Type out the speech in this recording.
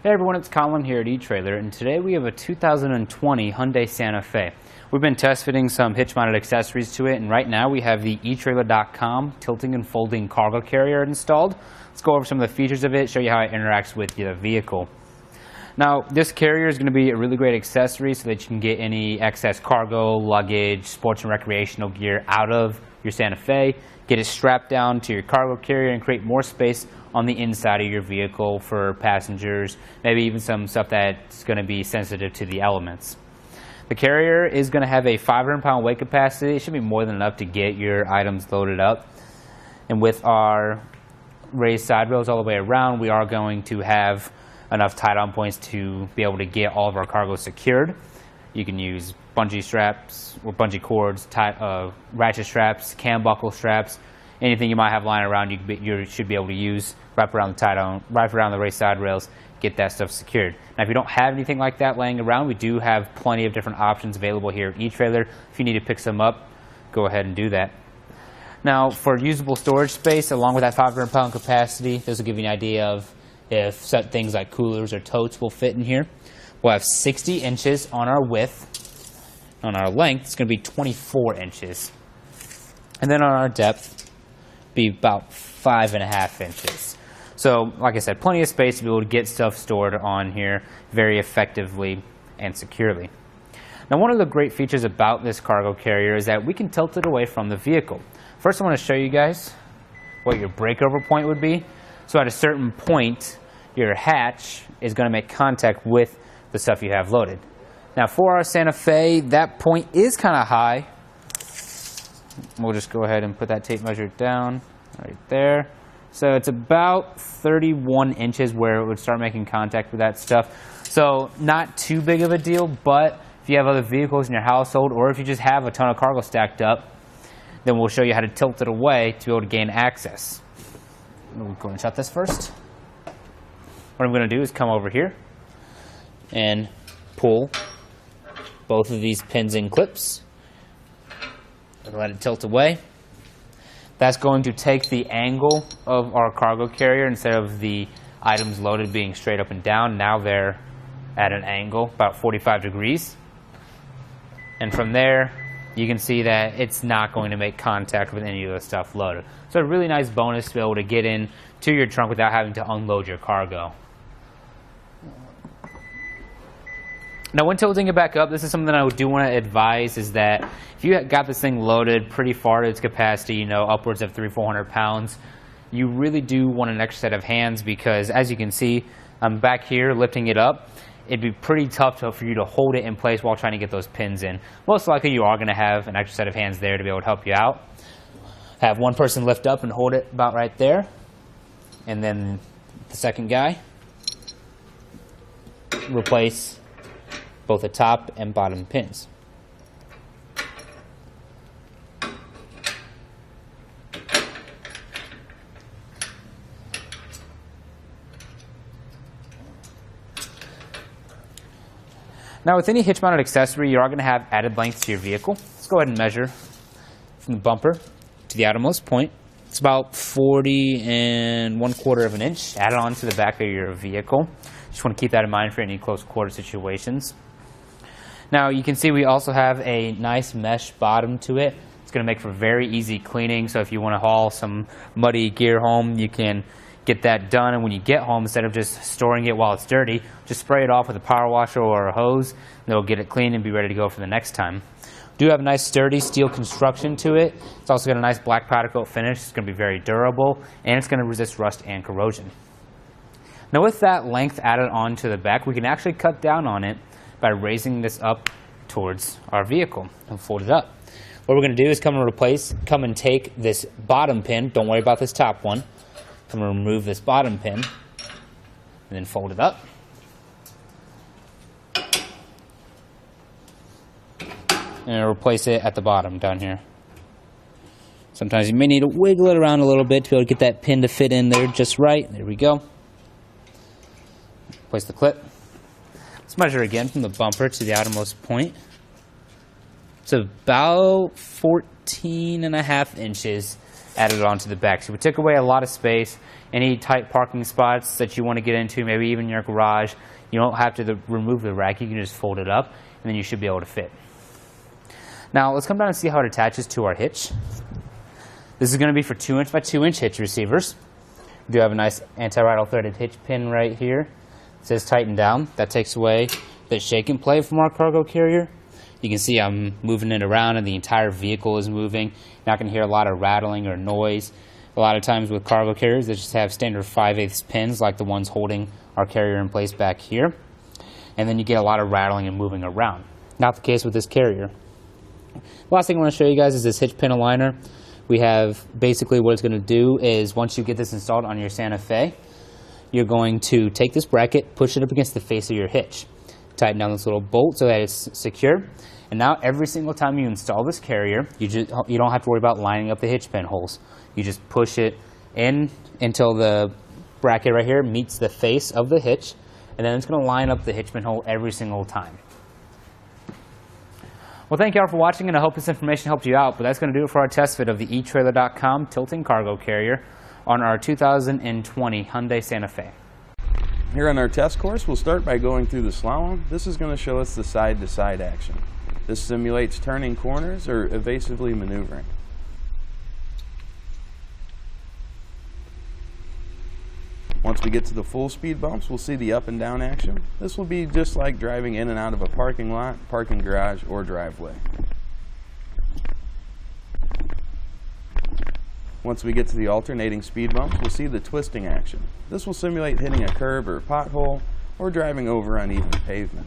Hey everyone, it's Collin here at eTrailer, and today we have a 2020 Hyundai Santa Fe. We've been test fitting some hitch-mounted accessories to it, and right now we have the recreational tilting and folding cargo carrier installed. Let's go over some of the features of it, show you how it interacts with the vehicle. Now, this carrier is going to be a really great accessory so that you can get any excess cargo, luggage, sports and recreational gear out of your Santa Fe, get it strapped down to your cargo carrier and create more space on the inside of your vehicle for passengers, maybe even some stuff that's going to be sensitive to the elements. The carrier is going to have a 500-pound weight capacity. It should be more than enough to get your items loaded up. And with our raised side rails all the way around, we are going to have enough tie-down points to be able to get all of our cargo secured. You can use bungee straps or bungee cords, ratchet straps, cam buckle straps, anything you might have lying around you should be able to use, wrap around the tie-down, wrap around the raised side rails, get that stuff secured. Now if you don't have anything like that laying around, we do have plenty of different options available here at eTrailer. If you need to pick some up, go ahead and do that. Now for usable storage space, along with that 500-pound capacity, this will give you an idea of if set things like coolers or totes will fit in here. We'll have 60 inches on our width. On our length, it's going to be 24 inches. And then on our depth, be about 5.5 inches. So, like I said, plenty of space to be able to get stuff stored on here very effectively and securely. Now, one of the great features about this cargo carrier is that we can tilt it away from the vehicle. First, I want to show you guys what your breakover point would be. So at a certain point, your hatch is going to make contact with the stuff you have loaded. Now for our Santa Fe, that point is kind of high. We'll just go ahead and put that tape measure down right there. So it's about 31 inches where it would start making contact with that stuff. So not too big of a deal, but if you have other vehicles in your household or if you just have a ton of cargo stacked up, then we'll show you how to tilt it away to be able to gain access. We'll go and shut this first. What I'm going to do is come over here and pull both of these pins and clips and let it tilt away. That's going to take the angle of our cargo carrier. Instead of the items loaded being straight up and down, now they're at an angle about 45 degrees. And from there, you can see that it's not going to make contact with any of the stuff loaded. So a really nice bonus to be able to get in to your trunk without having to unload your cargo. Now when tilting it back up, this is something that I do want to advise, is that if you got this thing loaded pretty far to its capacity, you know, upwards of 300-400 pounds, you really do want an extra set of hands, because as you can see, I'm back here lifting it up. It'd be pretty tough for you to hold it in place while trying to get those pins in. Most likely you are going to have an extra set of hands there to be able to help you out. Have one person lift up and hold it about right there, and then the second guy replace both the top and bottom pins. Now with any hitch-mounted accessory, you are going to have added length to your vehicle. Let's go ahead and measure from the bumper to the outermost point. It's about 40 1/4 of an inch added on to the back of your vehicle. Just want to keep that in mind for any close quarter situations. Now you can see we also have a nice mesh bottom to it. It's going to make for very easy cleaning. So if you want to haul some muddy gear home, you can get that done. And when you get home, instead of just storing it while it's dirty, just spray it off with a power washer or a hose. And it'll get it clean and be ready to go for the next time. Do have a nice sturdy steel construction to it. It's also got a nice black powder coat finish. It's going to be very durable, and it's going to resist rust and corrosion. Now with that length added onto the back, we can actually cut down on it by raising this up towards our vehicle and fold it up. What we're going to do is come and take this bottom pin. Don't worry about this top one. Come and remove this bottom pin and then fold it up. And replace it at the bottom down here. Sometimes you may need to wiggle it around a little bit to be able to get that pin to fit in there just right. There we go. Place the clip. Let's measure again from the bumper to the outermost point. It's about 14.5 inches added it onto the back. So we took away a lot of space. Any tight parking spots that you want to get into, maybe even your garage, you don't have to remove the rack. You can just fold it up, and then you should be able to fit. Now let's come down and see how it attaches to our hitch. This is going to be for 2" by 2" hitch receivers. We do have a nice anti-rattle threaded hitch pin right here. It says tighten down. That takes away the shake and play from our cargo carrier. You can see I'm moving it around and the entire vehicle is moving. You're not going to hear a lot of rattling or noise. A lot of times with cargo carriers, they just have standard 5/8 pins like the ones holding our carrier in place back here. And then you get a lot of rattling and moving around. Not the case with this carrier. Last thing I want to show you guys is this hitch pin aligner. We have basically what it's going to do is once you get this installed on your Santa Fe, you're going to take this bracket, push it up against the face of your hitch. Tighten down this little bolt so that it's secure. And now every single time you install this carrier, you don't have to worry about lining up the hitch pin holes. You just push it in until the bracket right here meets the face of the hitch, and then it's going to line up the hitch pin hole every single time. Well, thank you all for watching, and I hope this information helped you out, but that's going to do it for our test fit of the etrailer.com tilting cargo carrier on our 2020 Hyundai Santa Fe. Here on our test course, we'll start by going through the slalom. This is going to show us the side-to-side action. This simulates turning corners or evasively maneuvering. Once we get to the full speed bumps, we'll see the up and down action. This will be just like driving in and out of a parking lot, parking garage, or driveway. Once we get to the alternating speed bumps, we'll see the twisting action. This will simulate hitting a curb or pothole or driving over uneven pavement.